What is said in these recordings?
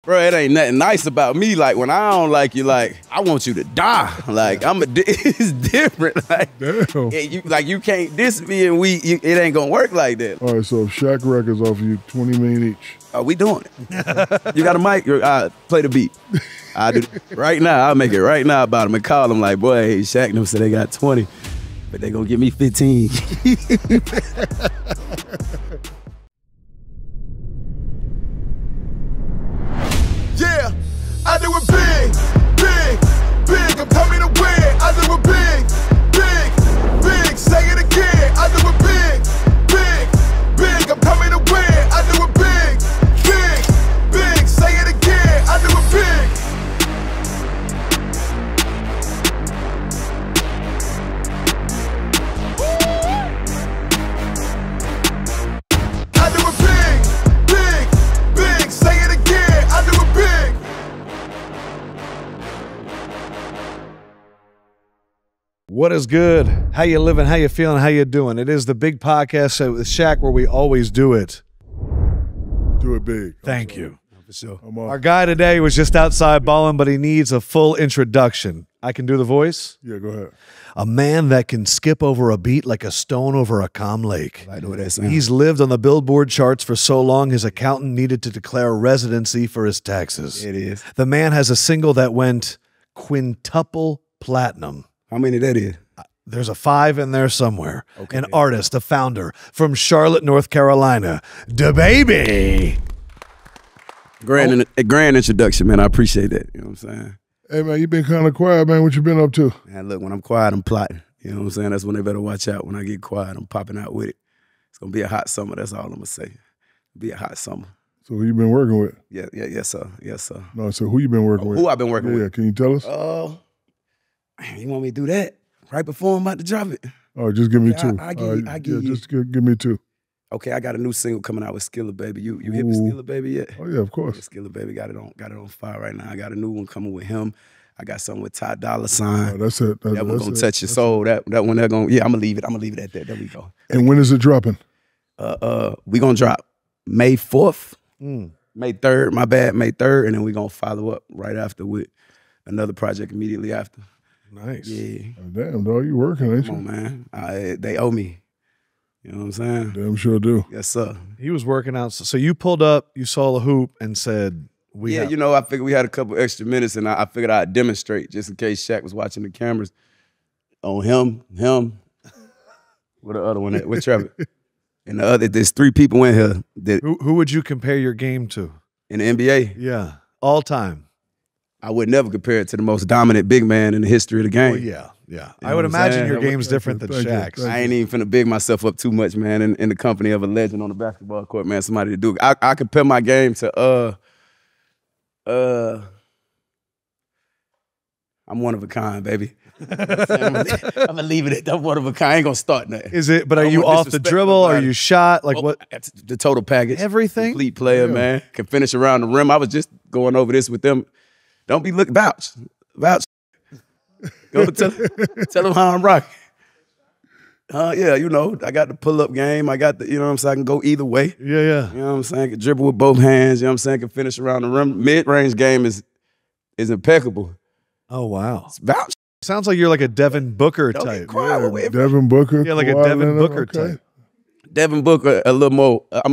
Bro, it ain't nothing nice about me. Like, when I don't like you, like, I want you to die. Like, it's different. Like, damn. You can't diss me and it ain't gonna work like that. All right, so if Shaq Records offer you $20 million each. Oh, we doing it. You got a mic? Play the beat. I do right now. I'll make it right now about him and call him like, boy, hey, Shaq them said they got 20, but they gonna give me 15. Yeah, I do it big, big, big. I'm coming to win. I do it big, big, big. Say it again. I do it big, big, big. I'm coming to win. I do it big, big, big. Say it again. I do it big. I do it big, big, big. Say it again. I do it big. What is good? How you living? How you feeling? How you doing? It is the big podcast with Shaq where we always do it. Do it big. Thank you. For sure. Our guy today was just outside balling, but he needs a full introduction. I can do the voice? Yeah, go ahead. A man that can skip over a beat like a stone over a calm lake. I know what that sounds. He's lived on the Billboard charts for so long his accountant needed to declare residency for his taxes. It is. The man has a single that went quintuple platinum. How many that is? There's a 5 in there somewhere. Okay. An artist, a founder from Charlotte, North Carolina, DaBaby. Grand introduction, man. I appreciate that. You know what I'm saying? Hey, man, you been kind of quiet, man. What you been up to? Man, look, when I'm quiet, I'm plotting. You know what I'm saying? That's when they better watch out. When I get quiet, I'm popping out with it. It's going to be a hot summer. That's all I'm going to say. It'll be a hot summer. So who you been working with? Yes, sir. Yes, sir. No, so who you been working with? Who I've been working with? Yeah, can you tell us? Man, you want me to do that? Right before I'm about to drop it? Oh, just give me two. I give you. Just give me two. Okay, I got a new single coming out with Skilla Baby. You hit with Skilla Baby yet? Oh yeah, of course. Skilla Baby got it on fire right now. I got a new one coming with him. I got something with Ty Dolla $ign. Oh, that's it. That one gonna touch your soul. That one they're gonna. Yeah, I'm gonna leave it. I'm gonna leave it at that. There we go. And when is it dropping? We gonna drop May 4th, May 3rd. My bad, May 3rd, and then we gonna follow up right after with another project immediately after. Nice. Yeah. Oh, damn, dog, you working, ain't you? Come on, man. They owe me. You know what I'm saying? Damn sure do. Yes, sir. He was working out. So you pulled up, you saw the hoop and said, you know, I figured we had a couple extra minutes and I figured I'd demonstrate just in case Shaq was watching the cameras on him. What the other one at? With Trevor. And the other, there's 3 people in here that Who would you compare your game to? in the NBA. Yeah. All time. I would never compare it to the most dominant big man in the history of the game. Oh, yeah. Yeah. You I know would what I'm imagine saying? your game's different than Thank you. Shaq's. I ain't even finna big myself up too much, man, in the company of a legend on the basketball court, man, somebody to do it. I compare my game to, I'm one of a kind, baby. I'm gonna leave it at that. I'm one of a kind. I ain't gonna start nothing. Is it, but are I don't you want off the disrespect dribble? Are nobody. you shot? Like what? That's the total package. Everything? Complete player, man. Can finish around the rim. I was just going over this with them. Don't be looking, vouch. Go tell them how I'm rocking. Yeah, you know, I got the pull-up game. I got the, you know what I'm saying, I can go either way. Yeah, yeah. You know what I'm saying? I can dribble with both hands, you know what I'm saying? I can finish around the rim. Mid-range game is impeccable. Oh, wow. It's vouch. Sounds like you're like a Devin Booker Don't type. get quiet with it. Devin Booker. Yeah, like a Kawhi Devin Leonard, Booker okay. type. Devin Booker, I'm a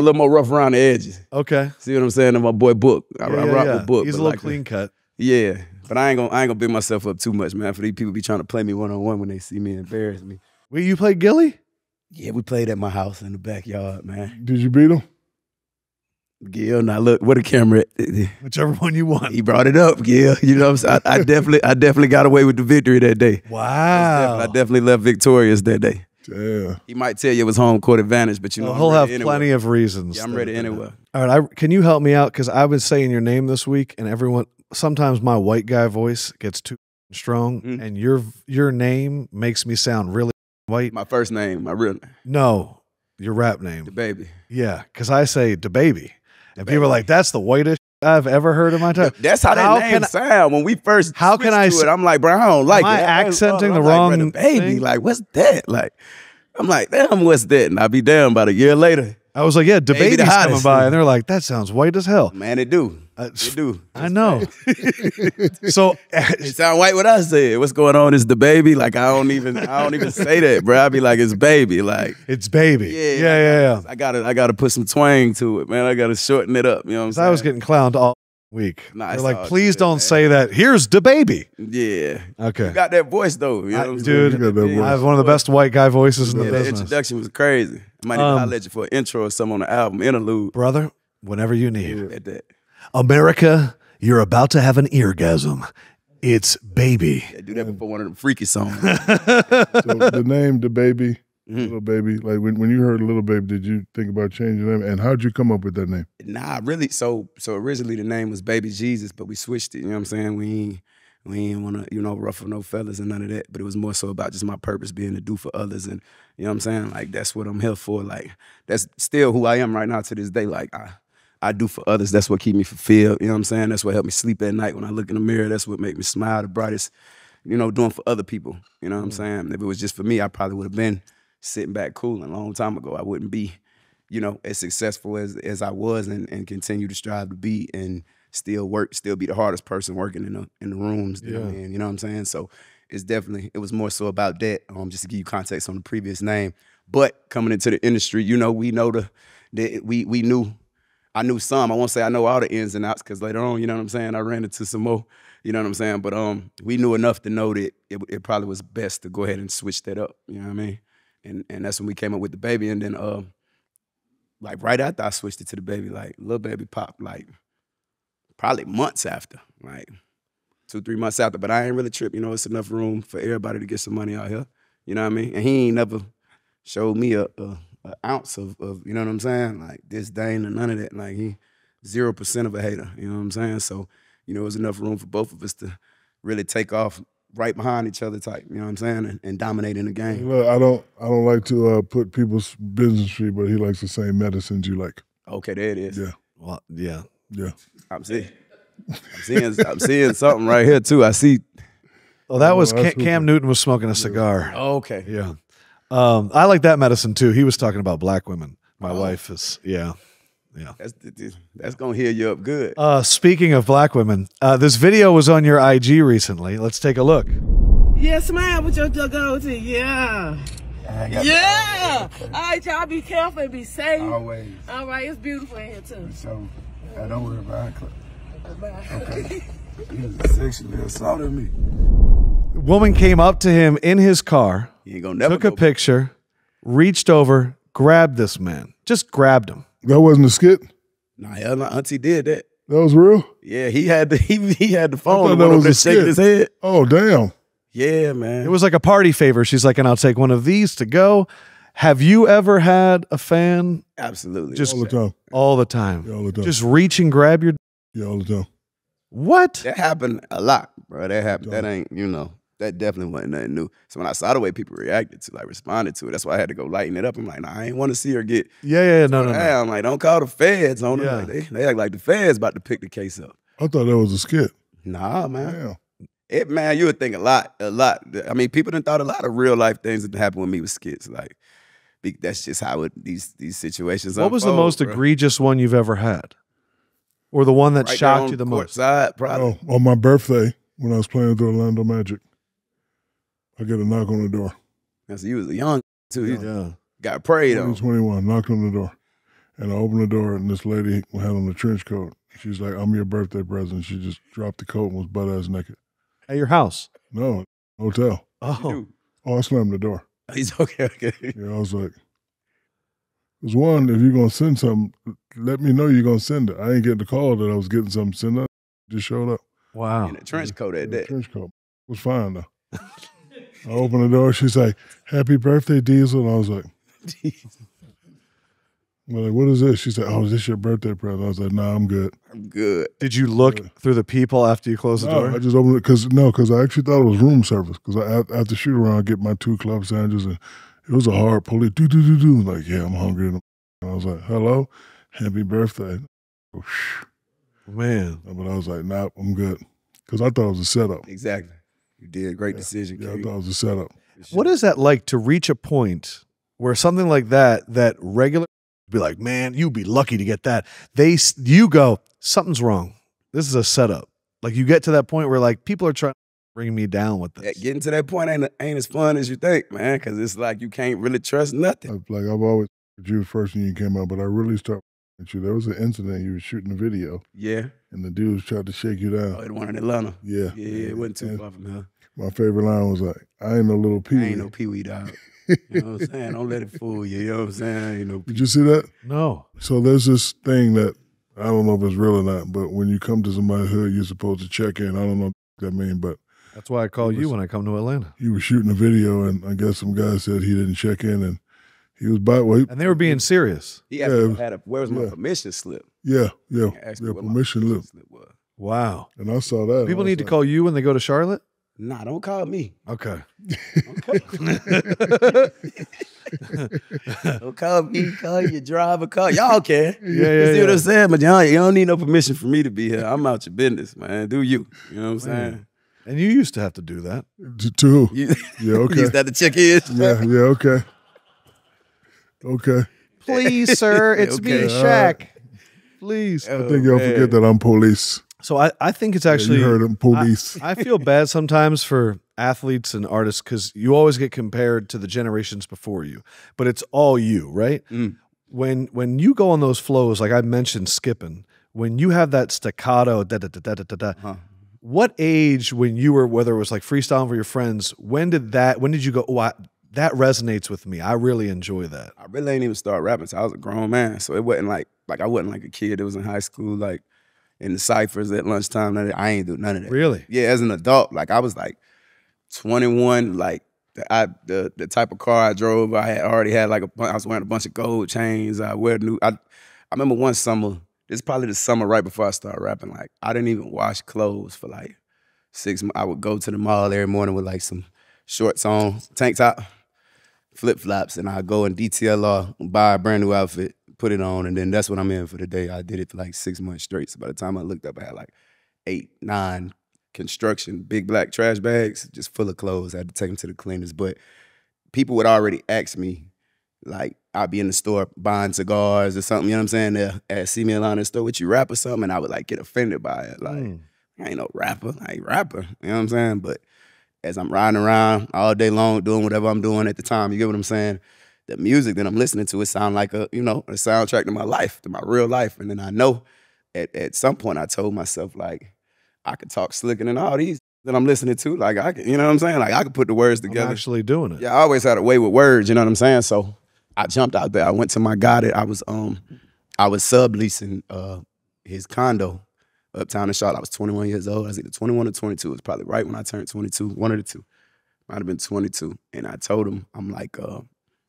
little more rough around the edges. Okay. See what I'm saying? And my boy Book. I rock with Book. He's a but little like clean cut. Yeah. But I ain't gonna big myself up too much, man. For these people be trying to play me one-on-one when they see me embarrass me. Well, you play Gilly? Yeah, we played at my house in the backyard, man. Did you beat him? Gil, now look, where the camera at? Whichever one you want. He brought it up, Gil. You know what I'm saying? I definitely got away with the victory that day. Wow. I definitely left victorious that day. Yeah. He might tell you it was home court advantage, but you know, He'll I'm have ready plenty of reasons. Yeah, I'm ready anyway. All right, can you help me out? Because I've been saying your name this week, and everyone, sometimes my white guy voice gets too strong, and your name makes me sound really white. My first name, my real name. No, your rap name. DaBaby. Yeah, because I say DaBaby. And people are like, that's the whitest I've ever heard in my time. That's how that name sound. When we first how can I to it, I'm like, bro, I don't like it. Am I accenting the I'm wrong like, baby? thing? Like, what's that? Like, I'm like, damn, what's that? And I'll be damn about a year later. I was like, yeah, DaBaby's the coming hottest. by. And they're like, that sounds white as hell. Man, it do. It do. I know. So It sound white what I said. What's going on is DaBaby. Like I don't even say that, bro. I be like it's baby. Like it's baby. Yeah. I gotta put some twang to it, man. I gotta shorten it up. You know what I'm saying? I was getting clowned all week. Nah, They're it's like, all please good, don't man. say that. Here's DaBaby. Yeah. Okay. You got that voice though. You know what I'm Dude, saying? You got that voice. I have one of the best white guy voices in the The business. introduction was crazy. I might even highlight you for an intro or something on the album interlude. Brother, whenever you need. At that. America, you're about to have an eargasm. It's baby. Yeah, do that before one of them freaky songs. So the name DaBaby, Mm-hmm. Little Baby. Like when you heard Little Baby, did you think about changing the name? And how'd you come up with that name? Nah, really. So originally the name was Baby Jesus, but we switched it. You know what I'm saying? We ain't want to, ruffle no feathers and none of that. But it was more so about just my purpose being to do for others, and you know what I'm saying? Like that's what I'm here for. Like that's still who I am right now to this day. Like I do for others. That's what keep me fulfilled. You know what I'm saying? That's what help me sleep at night when I look in the mirror. That's what make me smile the brightest. Doing for other people. You know what I'm saying? If it was just for me, I probably would have been sitting back cooling a long time ago. I wouldn't be, as successful as I was and continue to strive to be and still be the hardest person working in the rooms. You know what I'm saying? So it was more so about that. Just to give you context on the previous name. But coming into the industry, we know we knew. I knew some. I won't say I know all the ins and outs because later on, you know what I'm saying, I ran into some more, you know what I'm saying? But we knew enough to know that it probably was best to go ahead and switch that up, you know what I mean? And that's when we came up with DaBaby. And then like right after I switched it to DaBaby, like Lil Baby popped like probably months after, like 2-3 months after. But I ain't really tripped, it's enough room for everybody to get some money out here, you know what I mean? And he ain't never showed me a ounce of you know what I'm saying, like disdain or none of that. Like he 0% of a hater, you know what I'm saying? So, it was enough room for both of us to really take off right behind each other type, you know what I'm saying, and dominate in the game. Look, I don't like to put people's business tree, but he likes the same medicines you like. Okay, there it is. Yeah. Well, yeah. Yeah. I'm seeing something right here too. I see. Oh, that was that's Cam Newton was smoking a cigar. Oh, okay. Yeah. I like that medicine too. He was talking about black women. My wife is, yeah. That's gonna heal you up good. Speaking of black women, this video was on your IG recently. Let's take a look. Yes, ma'am, with your goatee. Yeah. Yeah. All right, y'all be careful and be safe. Always. All right, it's beautiful in here too. So, don't worry about it. Bye. Okay. He sexually assaulted me. Woman came up to him in his car, You ain't gonna never took a go- picture, reached over, grabbed this man. Just grabbed him. That wasn't a skit? Nah, hell no, Auntie did that. That was real? Yeah, he had the phone. thought and that went over was there a shaking skit. his head. Oh, damn. Yeah, man. It was like a party favor. She's like, and I'll take one of these to go. Have you ever had a fan Absolutely. just All the time. all the time? Yeah, all the time. Just reach and grab your Yeah, all the time. what? That happened a lot, bro. That happened. That ain't, that definitely wasn't nothing new. So when I saw the way people reacted to, like responded to it, that's why I had to go lighten it up. I'm like, nah, I ain't want to see her get Yeah, no. I'm like, don't call the feds on her. Yeah. Like, they act like the feds about to pick the case up. I thought that was a skit. Nah, man. Damn. Man, you would think a lot. I mean, people done thought a lot of real life things that happened with me with skits. Like, that's just how these situations. What was the unfold, most bro. egregious one you've ever had? Or the one that Right there shocked on you the court most? Side, probably. Oh, on my birthday, when I was playing with the Orlando Magic, I get a knock on the door. So you was young too. You Yeah. got prayed on. 21, knocked on the door. And I opened the door, and this lady had on a trench coat. She's like, I'm your birthday present. She just dropped the coat and was butt-ass naked. At your house. No, hotel. Oh. Dude. Oh, I slammed the door. He's okay. Yeah, I was like, there's one, if you're going to send something, let me know you're going to send it. I ain't getting the call that I was getting something sent up. Just showed up. Wow. In a trench coat at The that. trench coat. It was fine, though. I opened the door. She's like, happy birthday, Diesel. And I was like, I'm like, what is this? She said, oh, is this your birthday present? I was like, nah, I'm good. I'm good. Did you look through the people after you closed the No, door? I just opened it because I actually thought it was room service. Because after shoot around, I get my 2 club sandwiches, and it was a hard police. Do. Like, yeah, I'm hungry. And I was like, hello, happy birthday. Man. But I was like, nah, I'm good. Because I thought it was a setup. Exactly. You did a great decision. Yeah, I King. thought it was a setup. What is that like to reach a point where something like that regular be like, man, you'd be lucky to get that. You go, something's wrong. this is a setup. Like you get to that point where like people are trying to bring me down with this. Getting to that point ain't as fun as you think, man, because it's like you can't really trust nothing. I've always you first when you came out, but I really started with you. There was an incident you were shooting a video. Yeah. And the dudes tried to shake you down. Oh, the one in Atlanta. Yeah. Yeah, it wasn't too far from here. My favorite line was like, I ain't no little Pee-wee. I ain't no Pee-wee, dog. You know what I'm saying? Don't let it fool you. You know what I'm saying? I ain't no Did you see that? No. So there's this thing that, I don't know if it's real or not, but when you come to somebody's hood, you're supposed to check in. I don't know what that means, but. That's why I call you when I come to Atlanta. He was shooting a video, and I guess some guy said he didn't check in, and he was by. Well, and they were being serious. He had where was my permission slip? Yeah, permission slip. Wow. And I saw that. People need to call you when they go to Charlotte? Nah, don't call me. Okay. Don't call me, call your driver, call y'all can. Yeah, see what I'm saying? But you don't need no permission for me to be here. I'm out your business, man. Do you. You know what I'm saying? And you used to have to do that. To who? Yeah, okay. You used to have to check in. Yeah, okay. Okay. Please, sir, it's me, Shaq. Please. I think y'all forget that I'm police. So I think it's actually. You heard him, police. I feel bad sometimes for athletes and artists because you always get compared to the generations before you, but it's all you, right? Mm. When you go on those flows, like I mentioned skipping, when you have that staccato, what age when you were, whether it was like freestyling for your friends, when did you go, oh, that resonates with me. I really enjoy that. I really ain't even start rapping until I was a grown man. So it wasn't like I wasn't like a kid that was in high school, like in the ciphers at lunchtime. I ain't do none of that. Really? Yeah, as an adult, like I was like 21, like the type of car I drove, I already had like I was wearing a bunch of gold chains. I remember one summer, this is probably the summer right before I started rapping, like I didn't even wash clothes for like 6 months. I would go to the mall every morning with like some shorts on, tank top, flip-flops, and I'd go in DTLR, buy a brand new outfit, put it on, and then that's what I'm in for the day. I did it for like 6 months straight. So by the time I looked up, I had like 8, 9 construction, big black trash bags, just full of clothes. I had to take them to the cleaners. But people would already ask me, like, I'd be in the store buying cigars or something, you know what I'm saying? They'd see me around the store, "What, you rap or something?" And I would like get offended by it. Like, I ain't no rapper. I ain't rapper. You know what I'm saying? But as I'm riding around all day long doing whatever I'm doing at the time, you get what I'm saying? The music that I'm listening to, it sound like a soundtrack to my life, to my real life. And then I know at some point I told myself, like, I could talk slicker than all these that I'm listening to. Like, I could, you know what I'm saying? Like, I could put the words together. I'm actually doing it. Yeah, I always had a way with words, you know what I'm saying? So I jumped out there. I went to my guy that I was subleasing his condo uptown in Charlotte. I was 21 years old. I was either 21 or 22. It was probably right when I turned 22, one of the two. Might have been 22. And I told him, I'm like,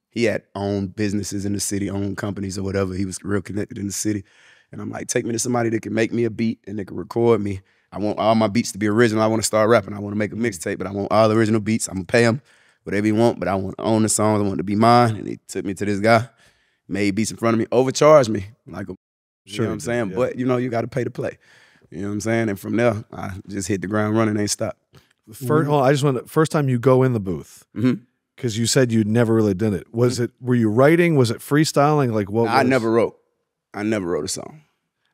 he had owned businesses in the city, owned companies or whatever. He was real connected in the city. And I'm like, take me to somebody that can make me a beat and that can record me. I want all my beats to be original. I want to start rapping. I want to make a mixtape, but I want all the original beats. I'm going to pay him whatever he want, but I want to own the songs. I want it to be mine. And he took me to this guy, made beats in front of me, overcharged me. Like, you know what I'm saying? Yeah. But, you got to pay to play. You know what I'm saying? And from there, I just hit the ground running, ain't stopped. First time you go in the booth, because you said you'd never really done it. Were you writing? Was it freestyling? Like what? I never wrote a song.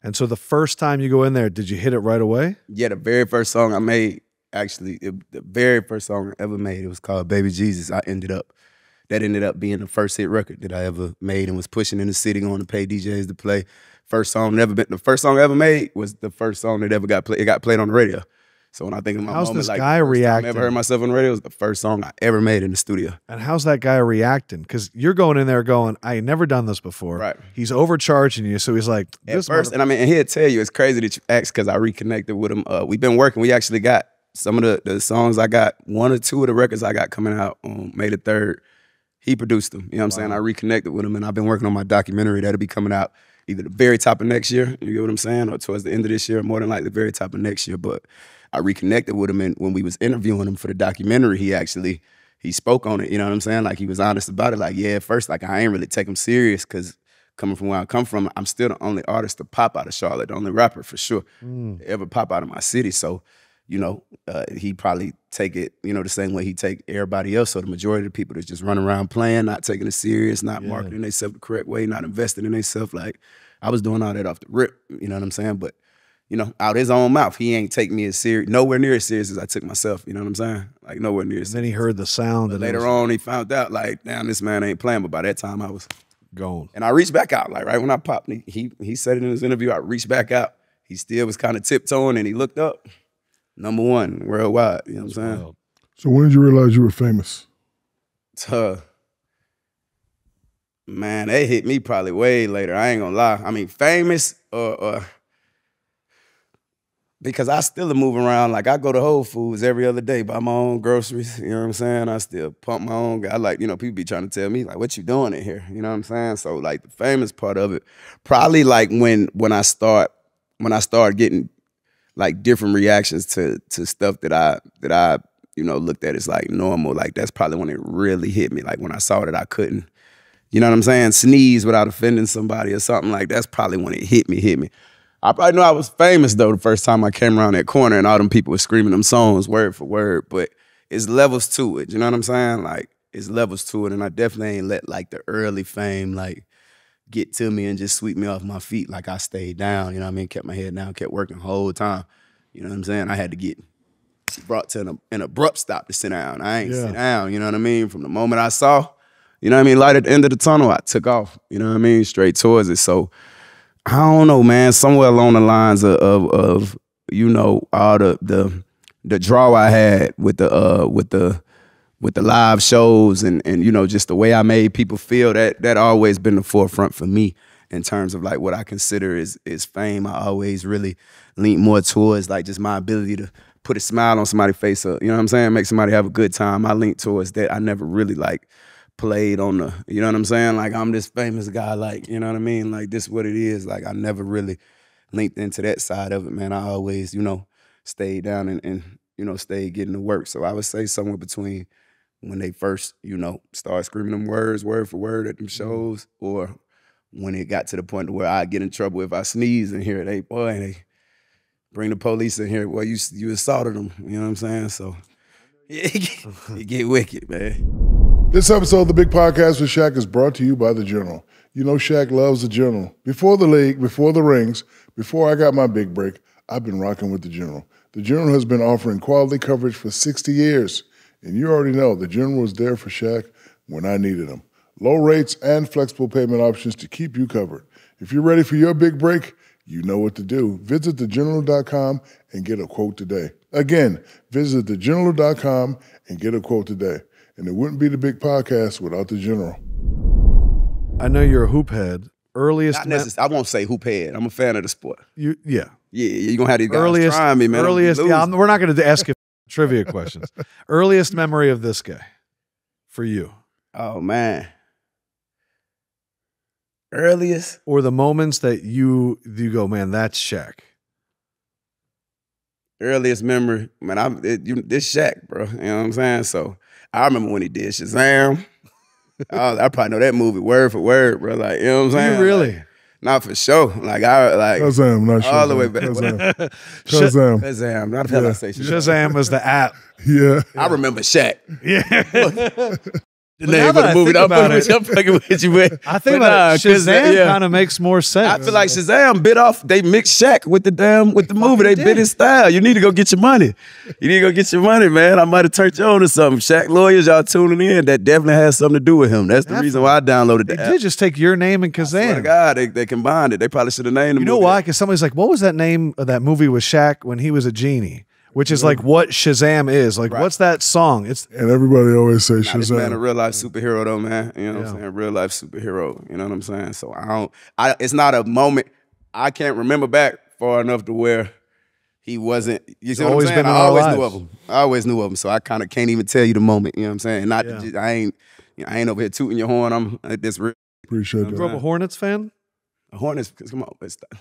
And so the first time you go in there, did you hit it right away? Yeah, the very first song I made, actually, the very first song I ever made, it was called Baby Jesus. That ended up being the first hit record that I ever made and was pushing in the city, going to pay DJs to play. The first song I ever made was the first song that ever got played. It got played on the radio. So when I think of my how's moment, this like guy the first reacting? time I ever heard myself on the radio, it was the first song I ever made in the studio. And how's that guy reacting? Because you're going in there going, I ain't never done this before. Right. He's overcharging you, so he's like, at first, and he'll tell you, it's crazy that you asked because I reconnected with him. We've been working. We actually got some of the songs I got, 1 or 2 of the records I got coming out on May the 3rd. He produced them. You know what I'm saying? I reconnected with him, and I've been working on my documentary that'll be coming out either the very top of next year, you get what I'm saying, or towards the end of this year, more than likely the very top of next year. But I reconnected with him, and when we was interviewing him for the documentary, he spoke on it, you know what I'm saying? Like, he was honest about it. Like, yeah, at first, like, I ain't really take him serious because coming from where I come from, I'm still the only artist to pop out of Charlotte, the only rapper for sure to ever pop out of my city. So, he probably take it, the same way he take everybody else. So the majority of the people that just run around playing, not taking it serious, not marketing themselves the correct way, not investing in themselves. Like, I was doing all that off the rip, you know what I'm saying? But, you know, out his own mouth, he ain't take me as serious, nowhere near as serious as I took myself. You know what I'm saying? Like nowhere near as serious. And then he heard the sound. But later on, he found out like, damn, this man ain't playing. But by that time, I was gone. And I reached back out, like right when I popped. He said it in his interview. I reached back out. He still was kind of tiptoeing, and he looked up. #1 worldwide. You know what I'm saying? Wild. So when did you realize you were famous? Man, they hit me probably way later. I ain't gonna lie. I mean, famous because I still move around. Like I go to Whole Foods every other day, buy my own groceries. You know what I'm saying? I still pump my own. I like, you know, people be trying to tell me like, what you doing in here? You know what I'm saying? So like the famous part of it, probably like when I start getting like different reactions to stuff that I you know looked at as like normal. Like that's probably when it really hit me. Like when I saw that I couldn't, you know what I'm saying, sneeze without offending somebody or something like that's probably when it hit me. I probably knew I was famous though the first time I came around that corner and all them people were screaming them songs word for word. But it's levels to it. You know what I'm saying? Like it's levels to it, and I definitely ain't let like the early fame like get to me and just sweep me off my feet. Like I stayed down. You know what I mean? Kept my head down, kept working the whole time. You know what I'm saying? I had to get brought to an abrupt stop to sit down. I ain't sit down. You know what I mean? From the moment I saw, you know what I mean, light at the end of the tunnel, I took off. You know what I mean? Straight towards it. So. I don't know, man. Somewhere along the lines of you know all the draw I had with the live shows and you know just the way I made people feel that always been the forefront for me in terms of like what I consider is fame. I always really lean more towards like just my ability to put a smile on somebody's face. You know what I'm saying? Make somebody have a good time. I lean towards that. I never really like played on the, you know what I'm saying? Like I'm this famous guy, like, you know what I mean? Like this is what it is. Like I never really linked into that side of it, man. I always, you know, stayed down and you know, stayed getting to work. So I would say somewhere between when they first, you know, started screaming them words word for word at them shows or when it got to the point where I get in trouble if I sneeze in here, they bring the police in here. Well, you assaulted them, you know what I'm saying? So yeah, it get wicked, man. This episode of The Big Podcast with Shaq is brought to you by The General. You know Shaq loves The General. Before the league, before the rings, before I got my big break, I've been rocking with The General. The General has been offering quality coverage for 60 years. And you already know The General was there for Shaq when I needed him. Low rates and flexible payment options to keep you covered. If you're ready for your big break, you know what to do. Visit thegeneral.com and get a quote today. Again, visit thegeneral.com and get a quote today. And it wouldn't be The Big Podcast without The General. I know you're a hoop head. Not necessarily. I won't say hoop head. I'm a fan of the sport. Yeah. Yeah, you're going to have these guys trying me, man. We're not going to ask you trivia questions. Earliest memory of this guy for you? Oh, man. Earliest? Or the moments that you go, man, that's Shaq. Earliest memory, man, this Shaq, bro. You know what I'm saying? So I remember when he did Shazam. I probably know that movie word for word, bro. Like, you know what I'm saying? You really? Like, not for sure. Shazam, not all Shazam. the way back. Shazam. Not how I say Shazam. Shazam is the app. Yeah. I remember Shaq. Yeah. The name of the movie. I'm fucking with you, man. I think about Shazam kind of makes more sense. I feel like Shazam bit off. They mixed Shaq with the movie. They bit his style. You need to go get your money. You need to go get your money, man. I might have turned you on to something. Shaq lawyers, y'all tuning in. That definitely has something to do with him. That's the reason why I downloaded the app. They did just take your name and Kazam. I swear to God, they combined it. They probably should have named him. You know why? Because somebody's like, what was that name of that movie with Shaq when he was a genie? Which is like what Shazam is. Like, what's that song? And everybody always say Shazam. This man a real life superhero though, man. You know what I'm saying? Real life superhero. You know what I'm saying? So it's not a moment I can't remember back far enough to where he wasn't. You see what I'm saying? I always knew of him. So I kind of can't even tell you the moment. You know what I'm saying? I ain't over here tooting your horn. I'm this real. Appreciate that. You grew up a Hornets fan? A Hornets, come on, let's stop.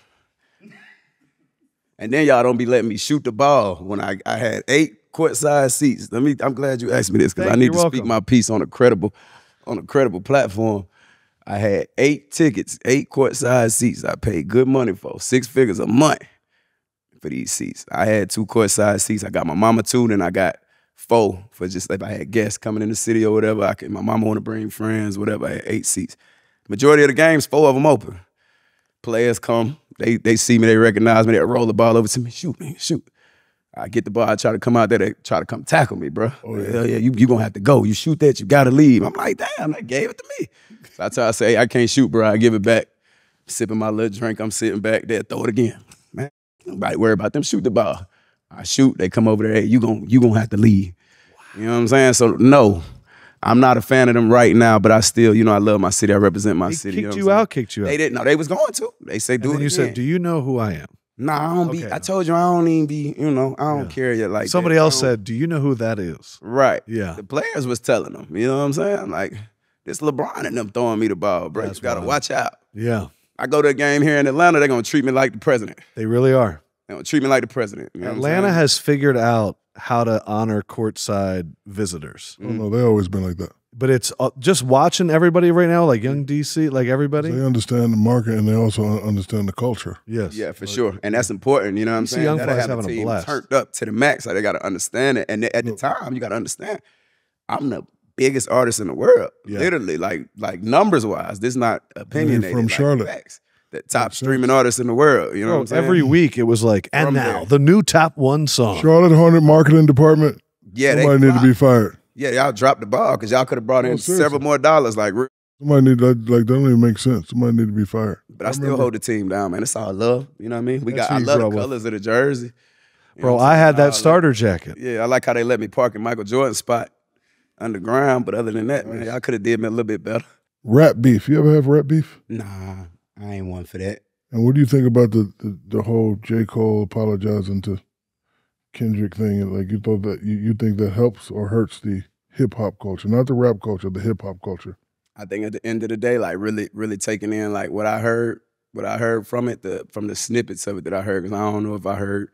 And then y'all don't be letting me shoot the ball when I had 8 courtside seats. I'm glad you asked me this because I need to speak my piece on a credible platform. I had 8 tickets, 8 courtside seats. I paid good money for 6 figures a month for these seats. I had 2 courtside seats. I got my mama 2, then I got 4 for just if I had guests coming in the city or whatever. My mama want to bring friends, whatever. I had 8 seats. Majority of the games, 4 of them open. Players come, They see me, they recognize me, they roll the ball over to me, shoot, man, shoot. I get the ball, I try to come out there, they try to come tackle me, bro. Oh, yeah. Hell yeah, you gonna have to go. You shoot that, you gotta leave. I'm like, damn, they gave it to me. So that's how I say, I can't shoot, bro. I give it back. Sipping my little drink, I'm sitting back there, throw it again. Man, nobody worry about them, shoot the ball. I shoot, they come over there, hey, you gonna have to leave. You know what I'm saying? So no, I'm not a fan of them right now, but I still, I love my city. I represent my city. Kicked you out? They didn't. No, they was going to. They say do it again. You said, do you know who I am? Nah, I don't be. I told you I don't even be. I don't care yet. Like somebody else said, do you know who that is? Right. Yeah. The players was telling them. You know what I'm saying? Like this LeBron and them throwing me the ball, bro. You gotta watch out. Yeah. I go to a game here in Atlanta. They're gonna treat me like the president. They really are. They're gonna treat me like the president. You know Atlanta has figured out how to honor courtside visitors. Oh, no, they always been like that. But it's just watching everybody right now, like young DC, like everybody. They understand the market and they also understand the culture. Yes. Yeah, for sure. And that's important, you know what I'm saying? Young Gotta folks have having the a team blast. turned up to the max. Like they got to understand it. And at the time, you got to understand, I'm the biggest artist in the world. Yeah. Literally, like numbers-wise. This is not opinionated. From Charlotte. Facts. The top streaming artist in the world. You know what I'm saying? Every week it was like, and From now, there. the new top one song. Charlotte Hornet marketing department. Yeah, somebody need to be fired. Yeah, y'all dropped the ball because y'all could have brought in several more dollars. Like somebody need that don't even make sense. Somebody need to be fired. But I still hold the team down, man. It's all love. You know what I mean? I love the colors of the jersey. Bro, I had that starter jacket. Yeah, I like how they let me park in Michael Jordan's spot underground. But other than that, man, y'all could have did me a little bit better. Rap beef. You ever have rap beef? Nah, I ain't one for that. And what do you think about the whole J. Cole apologizing to Kendrick thing? Like you thought that you think that helps or hurts the hip hop culture, not the rap culture, the hip hop culture? I think at the end of the day, like really taking in like what I heard from it, from the snippets of it that I heard, because I don't know if I heard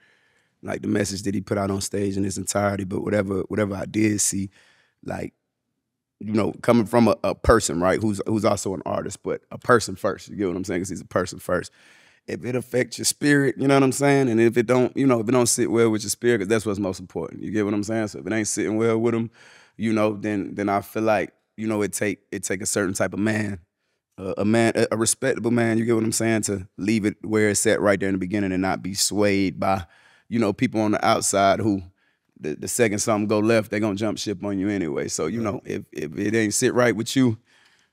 like the message that he put out on stage in its entirety, but whatever I did see, like, coming from a person, right, who's also an artist, but a person first. You get what I'm saying? Because he's a person first. If it affects your spirit, you know what I'm saying? And if it don't, if it don't sit well with your spirit, because that's what's most important. You get what I'm saying? So if it ain't sitting well with him, then I feel like, it take a certain type of man, a respectable man, you get what I'm saying, to leave it where it's at right there in the beginning and not be swayed by, people on the outside who, the second something go left, they're gonna jump ship on you anyway. So, if it ain't sit right with you,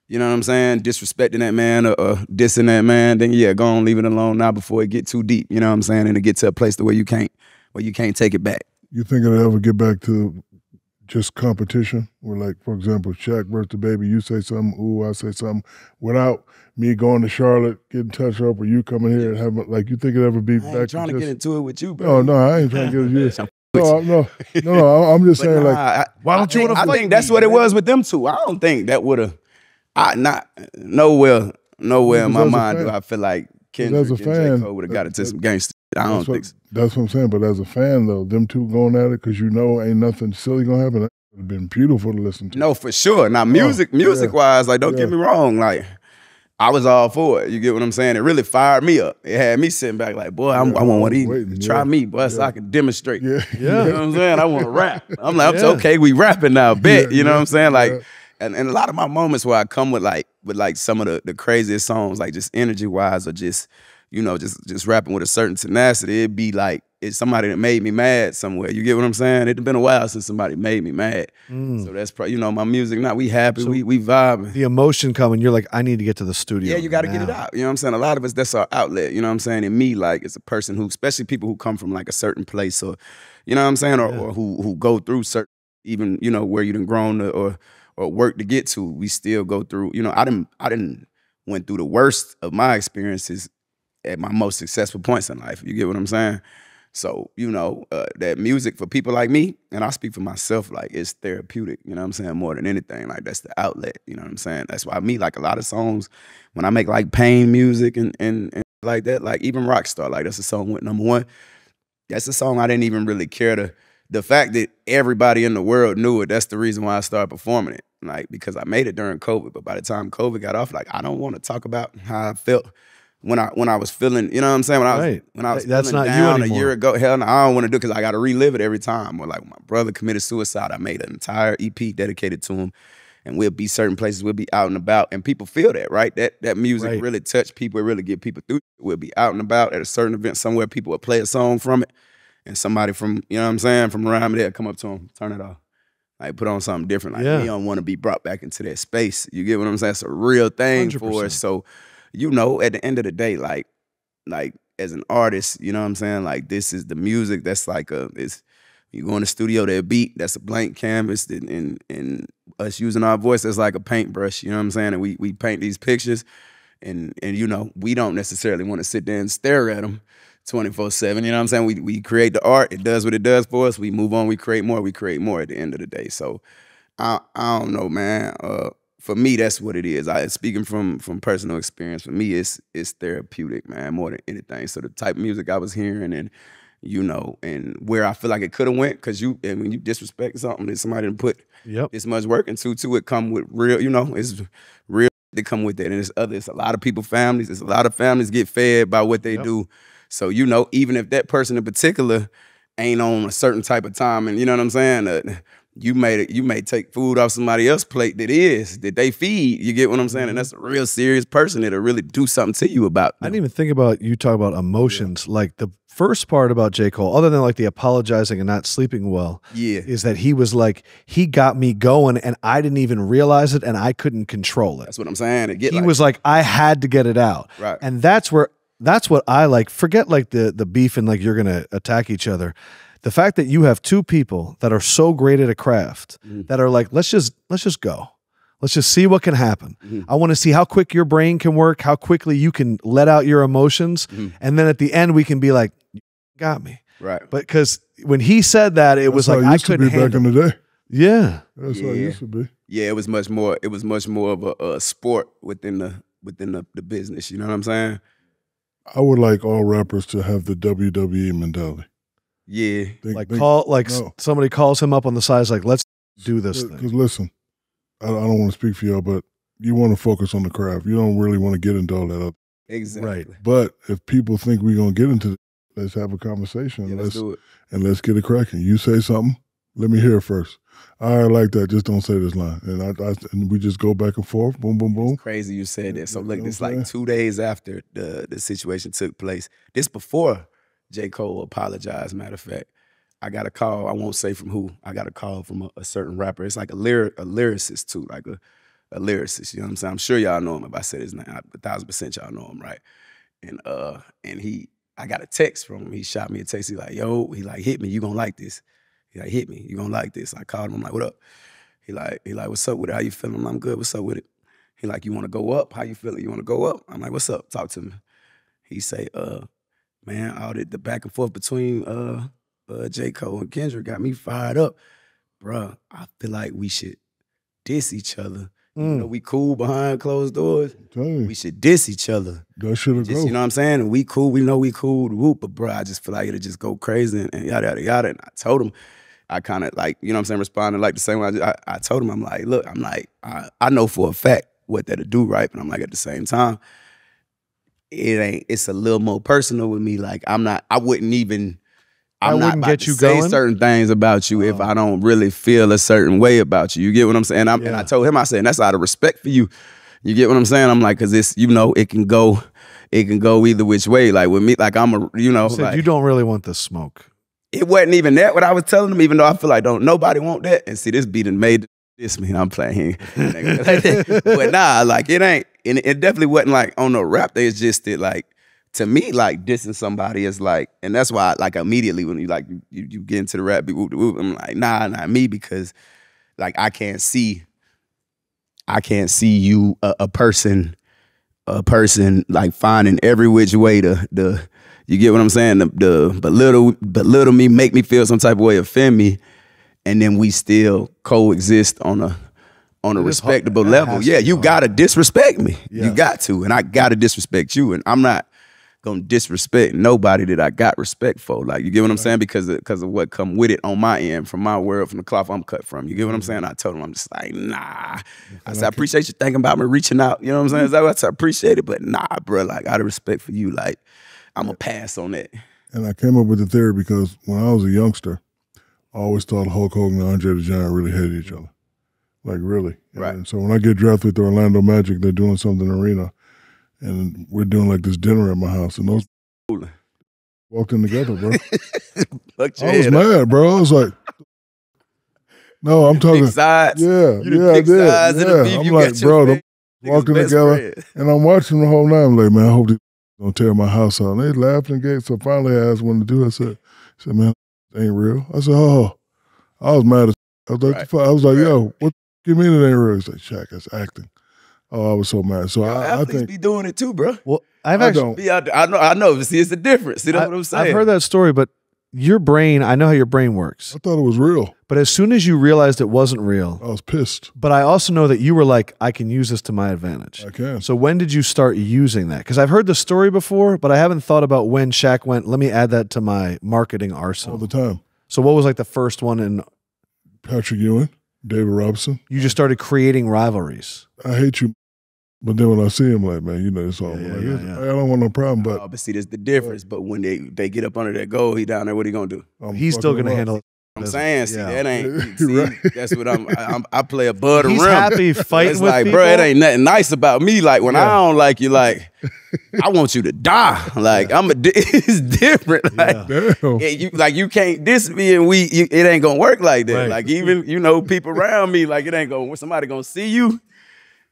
you know what I'm saying, disrespecting that man or dissing that man, then yeah, go on, leave it alone now before it get too deep, you know what I'm saying, and it get to a place where you can't take it back. You think it'll ever get back to just competition? Where, like, for example, Shaq versus DaBaby, you say something, ooh, I say something, without me going to Charlotte, getting touched up, or you coming here and having, like, you think it'll ever be back to trying to get into it with you, bro. No, I ain't trying to get into it. No, I'm just saying, why don't you want to fight? I think that's what it was with them two. I don't think that would have, nowhere in my mind do I feel like Kendrick and J. Cole would have got into some gangster. I don't think so. That's what I'm saying, but as a fan, though, them two going at it, because ain't nothing silly gonna happen. It would have been beautiful to listen to. No, for sure. Now, music-wise, like, don't get me wrong, like, I was all for it. You get what I'm saying? It really fired me up. It had me sitting back like, boy, I want one of these. Try me, boy, so I can demonstrate. Yeah. You know what I'm saying? I want to rap. I'm like, okay, we rapping now, bet. You know what I'm saying? Like, and a lot of my moments where I come with some of the craziest songs, like just energy-wise or just, just rapping with a certain tenacity, it'd be like, it's somebody that made me mad somewhere. You get what I'm saying? It'd been a while since somebody made me mad. So that's probably, my music, now we happy, so we vibing. The emotion coming, you're like, I need to get to the studio. Yeah, you got to get it out. You know what I'm saying? A lot of us, that's our outlet. You know what I'm saying? And me, like, it's a person who, especially people who come from like a certain place or, you know what I'm saying? Or who go through certain, even, where you done grown or work to get to, we still go through, I didn't went through the worst of my experiences at my most successful points in life. You get what I'm saying? So, that music for people like me, and I speak for myself, like, it's therapeutic, you know what I'm saying, more than anything. Like, that's the outlet, you know what I'm saying? That's why like, a lot of songs, when I make, like, pain music and like that, like, even Rockstar, like, that's a song with #1. That's a song I didn't even really care to, the fact that everybody in the world knew it, that's the reason why I started performing it. Like, because I made it during COVID, but by the time COVID got off, like, I don't want to talk about how I felt when I was feeling, you know what I'm saying? When I was that's feeling not down you a year ago, hell no, I don't want to do it because I got to relive it every time. Or like when my brother committed suicide, I made an entire EP dedicated to him. and we'll be certain places, we'll be out and about, and people feel that, right? That music really touch people, it really get people through. We'll be out and about at a certain event somewhere, people will play a song from it, and somebody from, you know what I'm saying, from around me, they'll come up to them, turn it off. Like, put on something different. Like, we don't want to be brought back into that space. You get what I'm saying? It's a real thing 100%. For us. So, you know, at the end of the day, like as an artist, you know what I'm saying? Like, this is the music. That's like you go in the studio, that beat, that's a blank canvas, and us using our voice, that's like a paintbrush, you know what I'm saying? And we paint these pictures, and you know, we don't necessarily want to sit there and stare at them 24/7, you know what I'm saying? We create the art, it does what it does for us, we move on, we create more at the end of the day. So I don't know, man. For me, that's what it is. Speaking from personal experience, for me, it's therapeutic, man, more than anything. So the type of music I was hearing, and you know, and where I feel like it could have went, because when you disrespect something that somebody didn't put this much work into, it come with real, you know, it's real, they come with that. And it's a lot of people, families, there's a lot of families get fed by what they do. So, you know, even if that person in particular ain't on a certain type of time, and you know what I'm saying, you may take food off somebody else's plate that they feed. You get what I'm saying? And that's a real serious person that'll really do something to you about them. I didn't even think about you talk about emotions. Like the first part about J. Cole, other than like the apologizing and not sleeping well, is that he was like, he got me going and I didn't even realize it and I couldn't control it. That's what I'm saying. He was like, I had to get it out. Right. And that's what I like. Forget like the beef and like you're gonna attack each other. The fact that you have two people that are so great at a craft that are like, let's just go. Let's just see what can happen. I want to see how quick your brain can work, how quickly you can let out your emotions. And then at the end, we can be like, you got me. Right. But because when he said that, it was like, I couldn't handle it. Back in the day. Yeah. That's how it used to be. Yeah, it was much more of a sport within the business. You know what I'm saying? I would like all rappers to have the WWE mentality. Yeah. Somebody calls him up on the side, like, let's do this thing. Because listen, I don't want to speak for y'all, but you want to focus on the craft. You don't really want to get into all that other. Exactly. Right. But if people think we're going to get into it, let's have a conversation. Yeah, let's do it. And let's get it cracking. You say something, let me hear it first. I like that. Just don't say this line. And we just go back and forth. Boom, boom, boom. It's crazy you said that. So look, this like 2 days after the situation took place. This before J. Cole apologized, matter of fact. I got a call, I won't say from who. I got a call from a certain rapper. It's like a lyricist too, like a lyricist, you know what I'm saying? I'm sure y'all know him. If I said his name, 1,000% y'all know him, right? And I got a text from him. He shot me a text. He like, yo, hit me, you gonna like this. He like, hit me, you gonna like this. I called him, I'm like, what up? He like, what's up with it? How you feeling? I'm good, what's up with it? He like, you wanna go up? How you feeling? You wanna go up? I'm like, what's up? Talk to me. He say, man, all the back and forth between J. Cole and Kendrick got me fired up. Bruh, I feel like we should diss each other. You know, we cool behind closed doors. We should diss each other. That should have go. You know what I'm saying? And we cool, we know we cool, whoop, but bruh, I just feel like it'll just go crazy and yada, yada, yada. And I told him, I kind of like, you know what I'm saying, responded like the same way I told him, I'm like, look, I know for a fact what that'll do, right? But I'm like, at the same time, it's a little more personal with me. Like, I'm not about to say certain things about you if I don't really feel a certain way about you. You get what I'm saying? And I told him, I said, and that's out of respect for you. You get what I'm saying? I'm like, cause it's, you know, it can go either which way. Like with me, like you don't really want the smoke. It wasn't even that what I was telling him, even though I feel like nobody want that. And see, this beat made this me. I'm playing. But nah, like it ain't, and it definitely wasn't like on no rap thing. It's just that like, to me, like dissing somebody is like, and that's why like immediately when you like you get into the rap, I'm like, nah, not me, because like I can't see you a person like finding every which way to you get what I'm saying, the belittle me, make me feel some type of way, offend me, and then we still coexist on a respectable level. Yeah, you gotta disrespect me. Yeah. You got to, and I gotta disrespect you, and I'm not gonna disrespect nobody that I got respect for. Like, you get what I'm saying? Because of what come with it on my end, from my world, from the cloth I'm cut from. You get what I'm saying? I told him, I'm just like, nah. I said, I appreciate you thinking about me, reaching out. You know what I'm saying? I appreciate it, but nah, bro, like, out of respect for you, like, I'm gonna pass on that. And I came up with the theory because when I was a youngster, I always thought Hulk Hogan and Andre the Giant really hated each other. Like really. Right. And so when I get drafted with the Orlando Magic, they're doing something in the arena, and we're doing like this dinner at my house, and those walked in together, bro. I was mad, bro. I was like, no, I'm talking sides. Yeah, You I did. sides of the beef. I'm You like, got your bro, friend, they're walking best together, friend. and I'm watching the whole night. I'm like, man, I hope they don't tear my house out. And they laughed and gave. So finally, I asked one to do it. I said, man, it ain't real. I said, oh, I was mad as. I was like, Right. I was like, yo, what you mean it ain't real? He's like, Shaq, that's acting. Oh, I was so mad. So I Athletes think be doing it too, bro. Well, I've I actually don't. Be out there. I know. See, it's the difference. See, that's what I'm saying. I've heard that story, but your brain, I know how your brain works. I thought it was real. But as soon as you realized it wasn't real, I was pissed. but I also know that you were like, I can use this to my advantage. I can. So when did you start using that? Because I've heard the story before, but I haven't thought about when Shaq went, let me add that to my marketing All arsenal. the time. So what was like the first one? And Patrick Ewing, David Robinson. you just started creating rivalries. I hate you. But then when I see him, like, man, you know, it's all Yeah, like, yeah. I don't want no problem, but But see, that's the difference. But when they get up under that goal, he down there. What he gonna do? I'm He's still fucking going to him up. handle it. I'm saying, see, Yeah. that ain't. See, Right. that's what I play above the He's rim. happy fighting It's with like, people. bro, it ain't nothing nice about me. Like when I Yeah. don't like you, like I want you to die. Like it's different. Like, Damn. you can't diss me and it ain't gonna work like that. Right. Like even people around me, like it ain't gonna. Somebody gonna see you.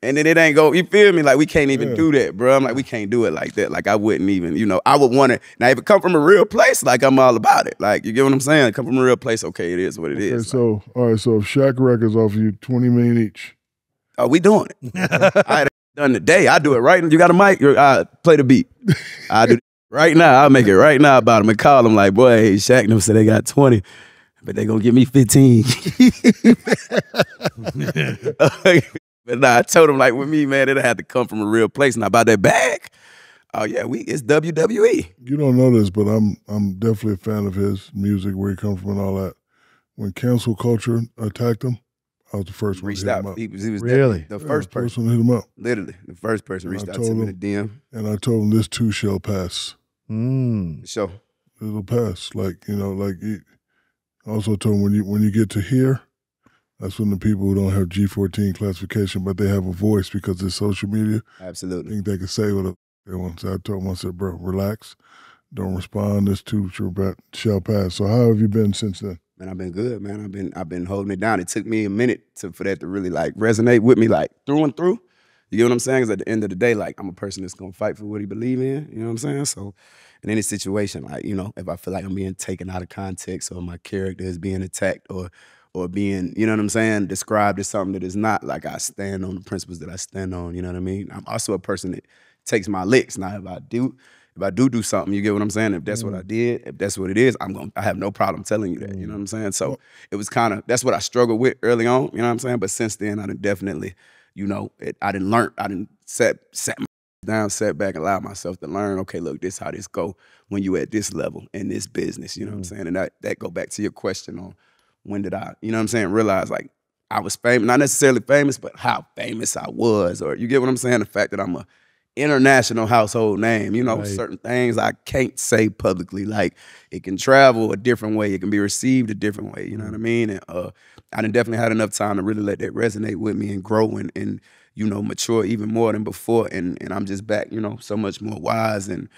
And then it ain't go, you feel me? Like, we can't even do that, bro. I'm like, we can't do it like that. Like, I wouldn't even, I would want to. Now, if it come from a real place, like, I'm all about it. Like, you get what I'm saying? It come from a real place, okay, it is what it Okay, is. so, all right, so if Shaq Records offer you $20 million each, Oh, we doing it. I had it done today. I do it right now. You got a mic? I play the beat. I do it right now. I'll make it right now about him and call him like, boy, hey, Shaq them said they got 20, but they gonna give me 15. But nah, I told him like with me, man, it had to come from a real place. Now about that bag, oh yeah, it's WWE. you don't know this, but I'm definitely a fan of his music, where he comes from and all that. When cancel culture attacked him, I was the first one to Reached hit him out. up. He was Really? the first person. First one to hit him up. Literally, the first person reached out to told me in him- the DM. And I told him this too shall pass. Mm. So It'll pass. Like, I also told him when you get to here, that's when the people who don't have G14 classification, but they have a voice because it's social media, absolutely. think they can say what they want. So I told him, I said, bro, relax. Don't respond. This too shall pass. So how have you been since then? Man, I've been good, man. I've been holding it down. It took me a minute for that to really like resonate with me, like through and through. You get what I'm saying? Because at the end of the day, like I'm a person that's gonna fight for what he believe in. You know what I'm saying? So in any situation, like, if I feel like I'm being taken out of context or my character is being attacked or being, you know what I'm saying, described as something that is not, like I stand on the principles that I stand on, you know what I mean? I'm also a person that takes my licks. Now if I do something, you get what I'm saying? If that's what I did, if that's what it is, I have no problem telling you that, you know what I'm saying? So it was that's what I struggled with early on, you know what I'm saying? But since then, I done definitely, I didn't sat down, sat back, and allow myself to learn, okay, look, this how this go when you at this level in this business, you know what I'm saying? And that go back to your question on when did I, you know what I'm saying, realize like I was famous, not necessarily famous, but how famous I was, or you get what I'm saying? The fact that I'm a international household name, Right. certain things I can't say publicly, like it can travel a different way, it can be received a different way, you know what I mean? And I done definitely had enough time to really let that resonate with me and grow and mature even more than before, and I'm just back, so much more wise and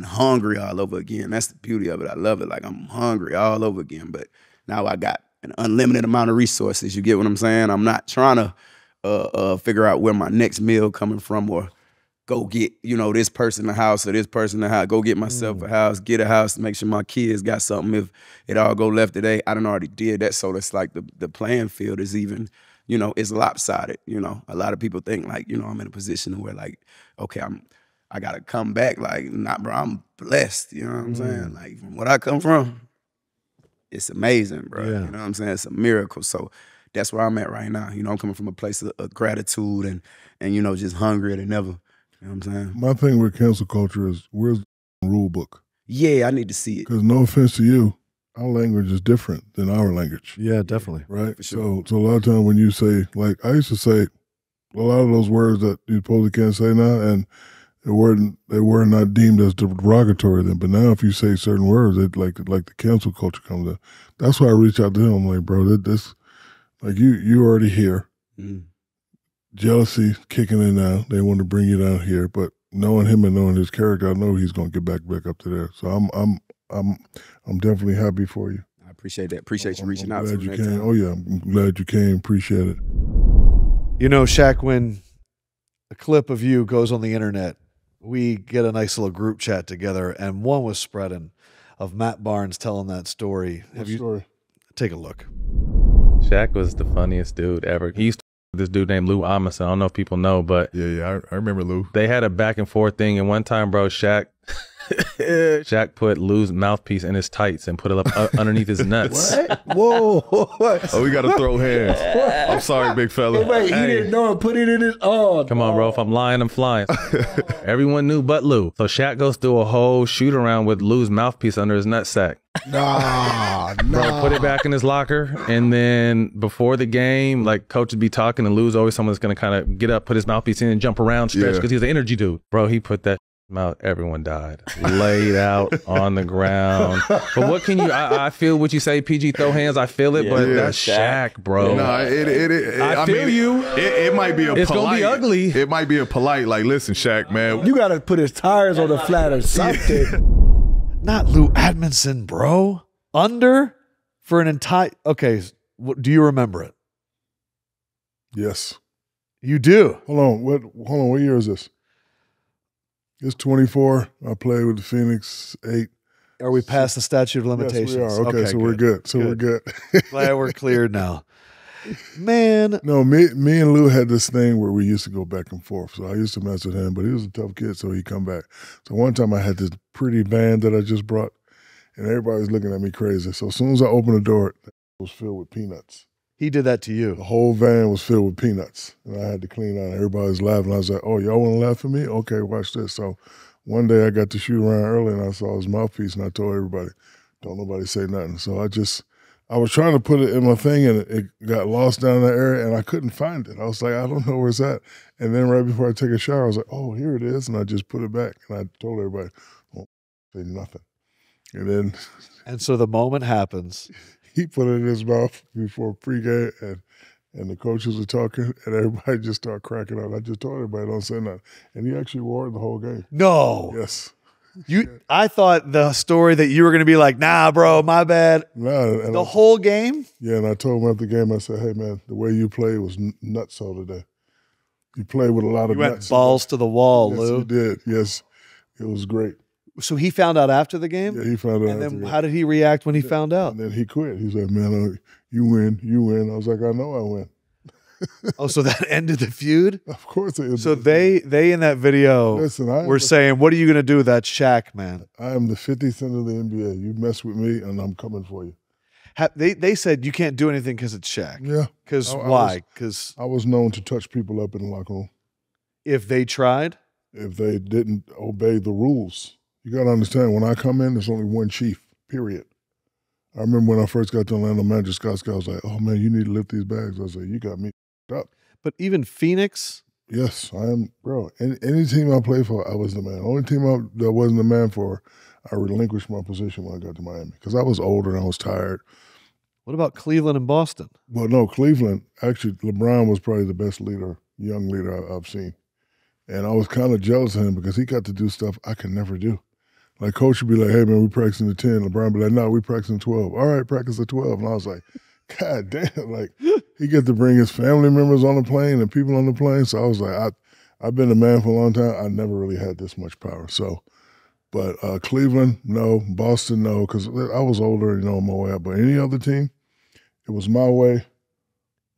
hungry all over again. That's the beauty of it. I love it. Like I'm hungry all over again, but now I got an unlimited amount of resources. You get what I'm saying? I'm not trying to figure out where my next meal coming from or go get, this person a house or this person a house. Go get myself a house, get a house, make sure my kids got something if it all go left today. I done already did that, so it's like the playing field is even, it's lopsided. A lot of people think like, I'm in a position where like, okay, I gotta come back. Like, nah, bro, I'm blessed. You know what I'm saying? Like, from what I come from, it's amazing, bro. Yeah. You know what I'm saying? It's a miracle. So that's where I'm at right now. I'm coming from a place of gratitude and just hungrier than ever. You know what I'm saying? My thing with cancel culture is, where's the rule book? Yeah, I need to see it. Because no offense to you, our language is different than our language, Yeah, definitely. right? For sure. So a lot of times when you say, like I used to say a lot of those words that you supposedly can't say now, and they were not deemed as derogatory then. But now if you say certain words, it like the cancel culture comes in. That's why I reach out to him. I'm like, bro, this Like you already here. Mm. Jealousy kicking in now. They want to bring you down here, but knowing him and knowing his character, I know he's going to get back up to there. So I'm definitely happy for you. I appreciate that. Appreciate you reaching out Glad to you me. came. Oh yeah, I'm glad you came. Appreciate it. You know, Shaq, when a clip of you goes on the internet, we get a nice little group chat together, and one was spreading of Matt Barnes telling that story. What story? Take a look. Shaq was the funniest dude ever. He used to this dude named Lou Amundsen. I don't know if people know, but Yeah, I remember Lou. they had a back and forth thing. And one time, bro, Shaq put Lou's mouthpiece in his tights and put it up underneath his nuts. Whoa. Oh, we got to throw hands. I'm sorry, big fella. Wait, he didn't know and put it in his arm. Come on, bro. If I'm lying, I'm flying. Everyone knew but Lou. So Shaq goes through a whole shoot around with Lou's mouthpiece under his nutsack. Nah. Bro, put it back in his locker. And then before the game, like coach would be talking and Lou's always someone that's going to kind of get up, put his mouthpiece in and jump around, stretch because he's an energy dude. Bro, he put that out. Everyone died. Laid out on the ground. But what can you, I feel what you say, PG, throw hands. I feel it, but that's Shaq, bro. No, I feel you. It might be a It's polite. gonna be ugly. It might be a polite, like, listen, Shaq, man. You got to put his tires on the flat or something. Not Lou Admonson, bro. Under for an entire. Okay, do you remember it? Yes. You do. Hold on. What year is this? It's 24. I played with the Phoenix 8. Are we past the statute of limitations? Yes, we are. Okay, so we're good. We're good. Glad we're cleared now. Man. No, me and Lou had this thing where we used to go back and forth. So I used to mess with him, but he was a tough kid, so he'd come back. So one time I had this pretty van that I just brought, and everybody was looking at me crazy. So as soon as I opened the door, it was filled with peanuts. He did that to you. The whole van was filled with peanuts, and I had to clean out. Everybody was laughing. I was like, oh, y'all want to laugh at me? Okay, watch this. So one day I got to shoot around early, and I saw his mouthpiece, and I told everybody, don't nobody say nothing. So I was trying to put it in my thing, and it got lost down in that area, and I couldn't find it. I was like, I don't know where it's at. And then right before I take a shower, I was like, oh, here it is, and I just put it back. And I told everybody, don't say nothing. And so the moment happens. He put it in his mouth before pregame, and the coaches were talking, and everybody just started cracking up. I just told everybody, don't say nothing. And he actually wore it the whole game. No. Yes. I thought the story that you were going to be like, nah, bro, my bad. Nah, the whole game? Yeah, and I told him after the game, I said, hey, man, the way you played was nuts all today. You played with a lot of nuts. You went balls to the wall, yes, Lou. He did. Yes, it was great. So he found out after the game? Yeah, he found out. And then how did he react when he found out? And then he quit. He said, man, you win. I was like, I know I win. Oh, so that ended the feud? Of course it ended. So they in that video were saying, what are you going to do with that Shaq, man? I am the 50th cent of the NBA. You mess with me, and I'm coming for you. They said you can't do anything because it's Shaq. Yeah. Because why? Because I was known to touch people up in the locker room. If they tried? If they didn't obey the rules. You got to understand, when I come in, there's only one chief, period. I remember when I first got to Orlando, manager Scott was like, oh, man, you need to lift these bags. I was like, you got me up. But even Phoenix? Yes, I am, bro. Any team I play for, I was the man. Only team that wasn't the man for, I relinquished my position when I got to Miami because I was older and I was tired. What about Cleveland and Boston? Well, no, Cleveland, actually, LeBron was probably the best leader, young leader I've seen. And I was kind of jealous of him because he got to do stuff I could never do. Like, coach would be like, hey, man, we practicing the 10. LeBron would be like, no, we practicing 12. All right, practice the 12. And I was like, God damn, like, he get to bring his family members on the plane and people on the plane. So I was like, I've been a man for a long time. I never really had this much power. So, but Cleveland, no. Boston, no, because I was older, on my way up. But any other team, it was my way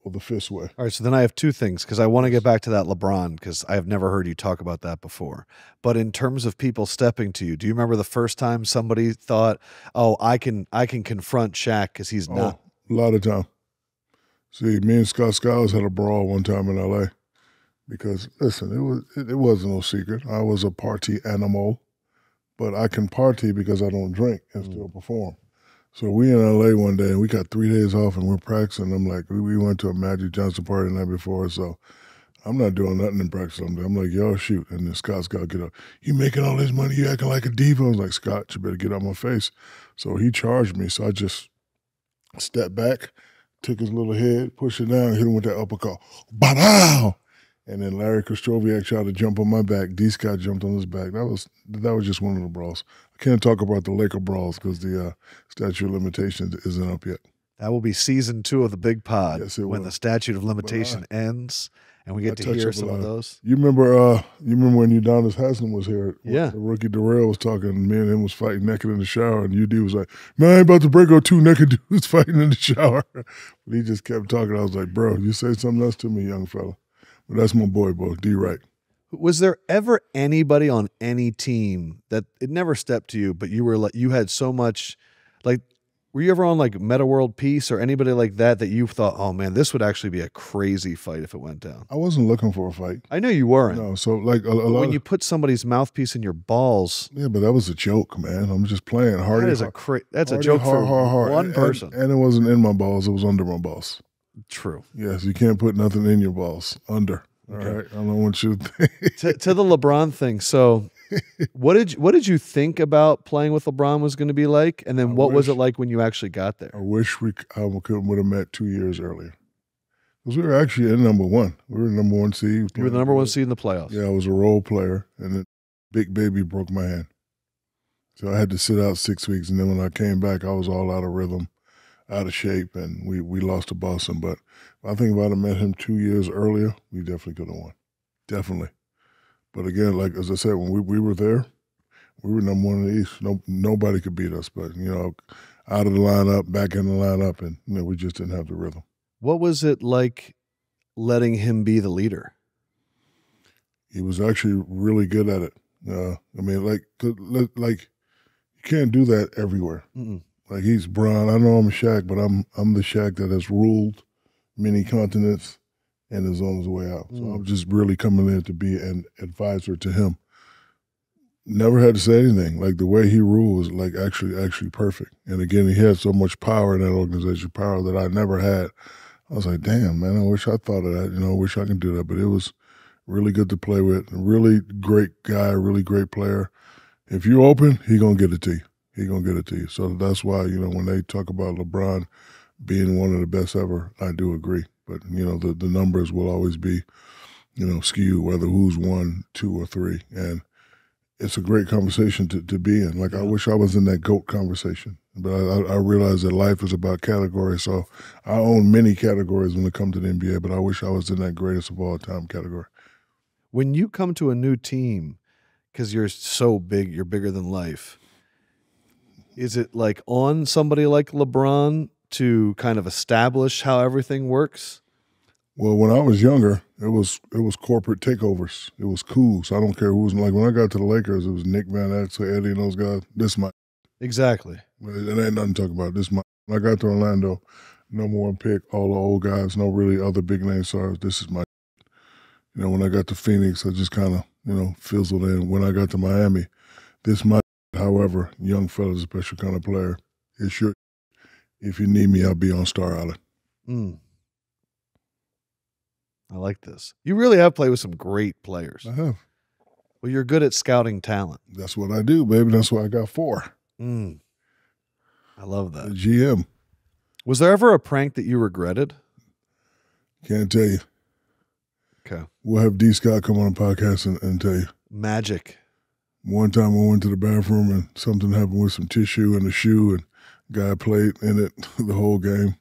or the fist way. All right, so then I have two things because I want to get back to that LeBron because I have never heard you talk about that before. But in terms of people stepping to you, do you remember the first time somebody thought, oh, I can confront Shaq because he's not? A lot of time. See, me and Scott Skiles had a brawl one time in L.A. because, listen, it wasn't no secret. I was a party animal, but I can party because I don't drink and still perform. So we in L.A. one day, and we got 3 days off, and we're practicing. I'm like, we went to a Magic Johnson party the night before, so I'm not doing nothing in practice. I'm like, yo, shoot. And then Scott's got to get up. You making all this money, you acting like a diva. I was like, Scott, you better get out my face. So he charged me, so I just stepped back, take his little head, push it down, and hit him with that uppercut. Ba-dow! And then Larry Kostroviak tried to jump on my back. D. Scott jumped on his back. That was just one of the brawls. I can't talk about the Laker brawls because the statute of limitations isn't up yet. That will be season 2 of the Big Pod when the statute of limitation ends, and we get to hear some of those. You remember when Udonis Haslam was here? Yeah. The rookie Darrell was talking, and me and him was fighting naked in the shower, and UD was like, "Man, I ain't about to break up 2 naked dudes fighting in the shower." But he just kept talking. I was like, "Bro, you say something else to me, young fella." But that's my boy, D. Wright. Was there ever anybody on any team that it never stepped to you, but you were like, you had so much, like, were you ever on like Meta World Peace or anybody like that you thought, oh man, this would actually be a crazy fight if it went down? I wasn't looking for a fight. I know you weren't. No, so like when you put somebody's mouthpiece in your balls. Yeah, but that was a joke, man. I'm just playing. That's a joke for one person. And it wasn't in my balls. It was under my balls. True. Yes, you can't put nothing in your balls. Under. All right. I don't want you to think. to the LeBron thing. So what did you think about playing with LeBron was going to be like? And then what was it like when you actually got there? I wish I would have met 2 years earlier. Because we were actually in number 1. We were number 1 seed. You were the number 1 seed in the playoffs. Yeah, I was a role player. And then DaBaby broke my hand. So I had to sit out 6 weeks. And then when I came back, I was all out of rhythm, out of shape, and we lost to Boston. But I think if I'd have met him 2 years earlier, we definitely could have won. Definitely. But again, like as I said, when we were there, we were number 1 in the East. Nobody could beat us. But, out of the lineup, back in the lineup, and we just didn't have the rhythm. What was it like letting him be the leader? He was actually really good at it. I mean, like you can't do that everywhere. Mm-mm. Like he's Bron. I know I'm Shaq, but I'm the Shaq that has ruled many continents and is on his way out. So I'm just really coming in to be an advisor to him. Never had to say anything. Like the way he ruled was like actually perfect. And again, he had so much power in that organization, power that I never had. I was like, damn, man, I wish I thought of that. I wish I could do that. But it was really good to play with. A really great guy, really great player. If you're open, he gonna get it to you. He gonna get it to you. So that's why, when they talk about LeBron being one of the best ever, I do agree. But, the numbers will always be, skewed, whether who's 1, 2, or 3. And it's a great conversation to be in. Like, I wish I was in that GOAT conversation. But I realize that life is about categories. So I own many categories when it comes to the NBA, but I wish I was in that greatest of all time category. When you come to a new team, because you're so big, you're bigger than life, is it like on somebody like LeBron to kind of establish how everything works? Well, when I was younger, it was corporate takeovers. It was cool. So I don't care who was like when I got to the Lakers, it was Nick Van Exel, Eddie, and those guys. This my exactly. It ain't nothing to talk about. This my. When I got to Orlando, number 1 pick, all the old guys, no really other big name stars. This is my. When I got to Phoenix, I just kind of fizzled in. When I got to Miami, this my. However, young fella's a special kind of player. It's your. If you need me, I'll be on Star Island. I like this. You really have played with some great players. I have. Well, you're good at scouting talent. That's what I do, baby. That's why I got 4. I love that. The GM. Was there ever a prank that you regretted? Can't tell you. Okay. We'll have D. Scott come on the podcast and tell you. Magic. One time I went to the bathroom and something happened with some tissue in the shoe and guy played in it the whole game.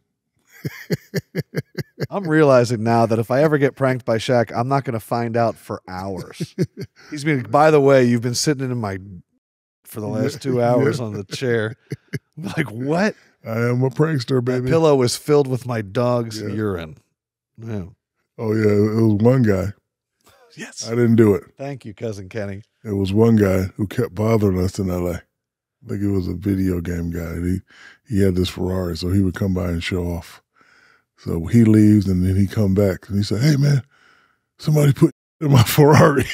I'm realizing now that if I ever get pranked by Shaq, I'm not going to find out for hours. He's been, by the way, you've been sitting in my for the last 2 hours on the chair. I'm like, what? I am a prankster, baby. My pillow is filled with my dog's urine. Yeah. Oh, yeah. It was one guy. Yes. I didn't do it. Thank you, Cousin Kenny. It was one guy who kept bothering us in L.A. I think it was a video game guy. He had this Ferrari, so he would come by and show off. So he leaves, and then he come back, and he said, hey, man, somebody put in my Ferrari.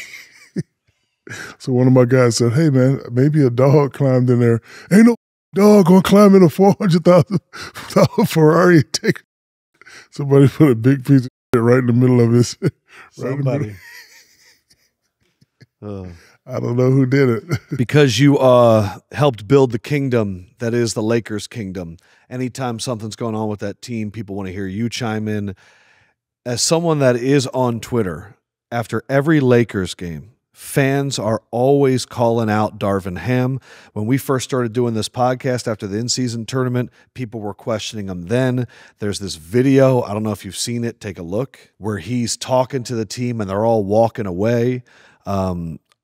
So one of my guys said, hey, man, maybe a dog climbed in there. Ain't no dog gonna climb in a $400,000 Ferrari and take. Somebody put a big piece of shit right in the middle of his. Somebody. I don't know who did it. Because you helped build the kingdom that is the Lakers kingdom. Anytime something's going on with that team, people want to hear you chime in. As someone that is on Twitter, after every Lakers game, fans are always calling out Darvin Ham. When we first started doing this podcast after the in-season tournament, people were questioning him then. There's this video, I don't know if you've seen it, take a look, where he's talking to the team and they're all walking away.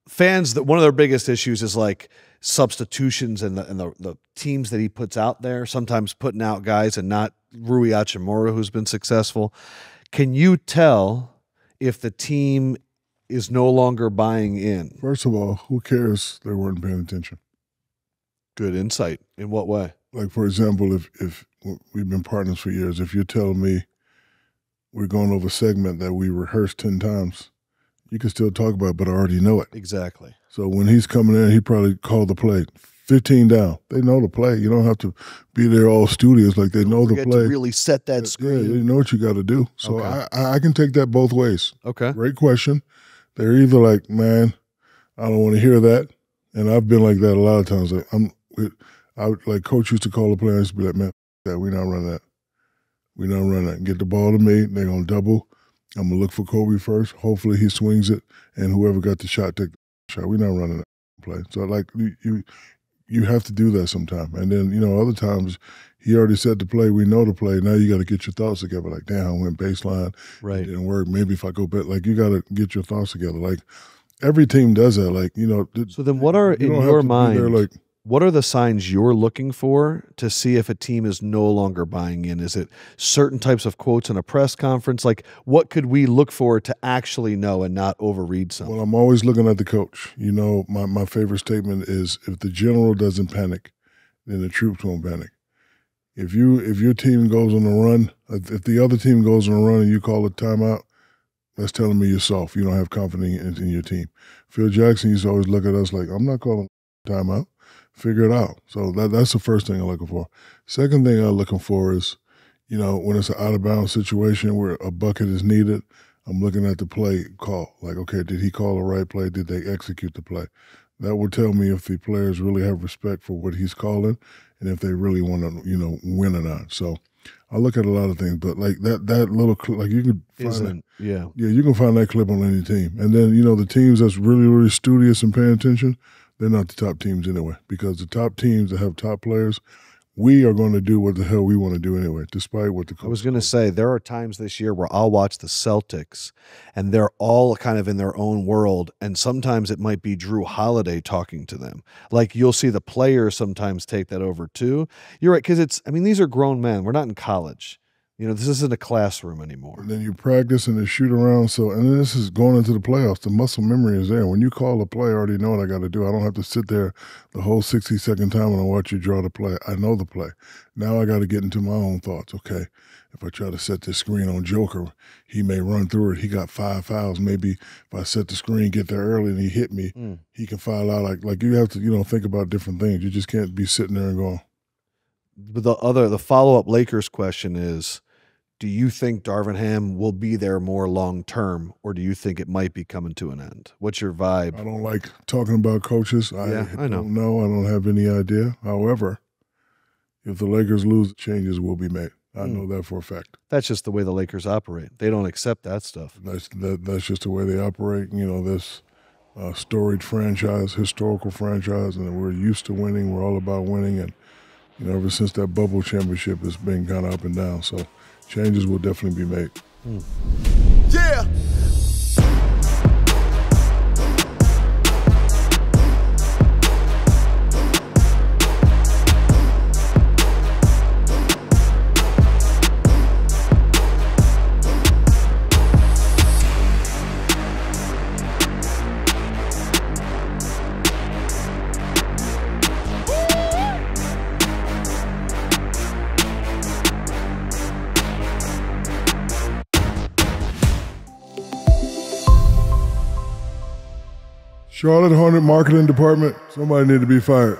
Fans, that one of their biggest issues is like substitutions and the teams that he puts out there, sometimes putting out guys and not Rui Hachimura, who's been successful. Can you tell if the team is no longer buying in? First of all, who cares they weren't paying attention? Good insight. In what way? Like, for example, if we've been partners for years, if you're telling me we're going over a segment that we rehearsed 10 times, you can still talk about it, but I already know it. Exactly. So when he's coming in, he probably called the play. 15 down. They know the play. You don't have to be there all studious. Like, they know the play. To really set that screen. Yeah, you know what you got to do. So Okay. I can take that both ways. Okay. Great question. They're either like, man, I don't want to hear that. And I've been like that a lot of times. Like coach used to call the play, I used to be like, man, that we're not running that. We're not running that. Get the ball to me. They're going to double. I'm going to look for Kobe first. Hopefully he swings it, and whoever got the shot, take the shot. We're not running that play. So, like, you have to do that sometime. And then, you know, other times he already said the play. We know the play. Now you got to get your thoughts together. Like, damn, I went baseline. Right. It didn't work. Maybe if I go back. Like, you got to get your thoughts together. Like, every team does that. Like, you know. So then what are, in your mind, like, what are the signs you're looking for to see if a team is no longer buying in? Is it certain types of quotes in a press conference? Like, what could we look for to actually know and not overread something? Well, I'm always looking at the coach. You know, my favorite statement is, if the general doesn't panic, then the troops won't panic. If your team goes on a run, if the other team goes on a run and you call a timeout, that's telling me you're soft. You don't have confidence in your team. Phil Jackson used to always look at us like, I'm not calling timeout. Figure it out. So that's the first thing I'm looking for. Second thing I'm looking for is, you know, when it's an out-of-bounds situation where a bucket is needed, I'm looking at the play call. Like, okay, did he call the right play? Did they execute the play? That will tell me if the players really have respect for what he's calling and if they really want to, you know, win or not. So I look at a lot of things, but like that little clip, like you can find yeah, you can find that clip on any team. And then, you know, the teams that's really, really studious and paying attention, they're not the top teams anyway, because the top teams that have top players, we are going to do what the hell we want to do anyway, despite what the coach. I was going to say, there are times this year where I'll watch the Celtics and they're all kind of in their own world, and sometimes it might be Drew Holiday talking to them. Like, you'll see the players sometimes take that over too. You're right, because these are grown men. We're not in college. You know, this isn't a classroom anymore. And then you practice and then shoot around. So, and then this is going into the playoffs. The muscle memory is there. When you call a play, I already know what I got to do. I don't have to sit there the whole 60-second time when I watch you draw the play. I know the play. Now I got to get into my own thoughts. Okay, if I try to set this screen on Joker, he may run through it. He got 5 fouls. Maybe if I set the screen, get there early, and he hit me, he can foul out. Like you have to, you know, think about different things. You just can't be sitting there and going. But the follow-up Lakers question is, do you think Darvin Ham will be there more long-term, or do you think it might be coming to an end? What's your vibe? I don't like talking about coaches. I know. I don't have any idea. However, if the Lakers lose, changes will be made. I know that for a fact. That's just the way the Lakers operate. They don't accept that stuff. That's just the way they operate. You know, this storied franchise, historical franchise, and we're used to winning. We're all about winning, and you know, ever since that bubble championship, it's been kind of up and down. So changes will definitely be made. Yeah. Charlotte Hornet marketing department, somebody need to be fired.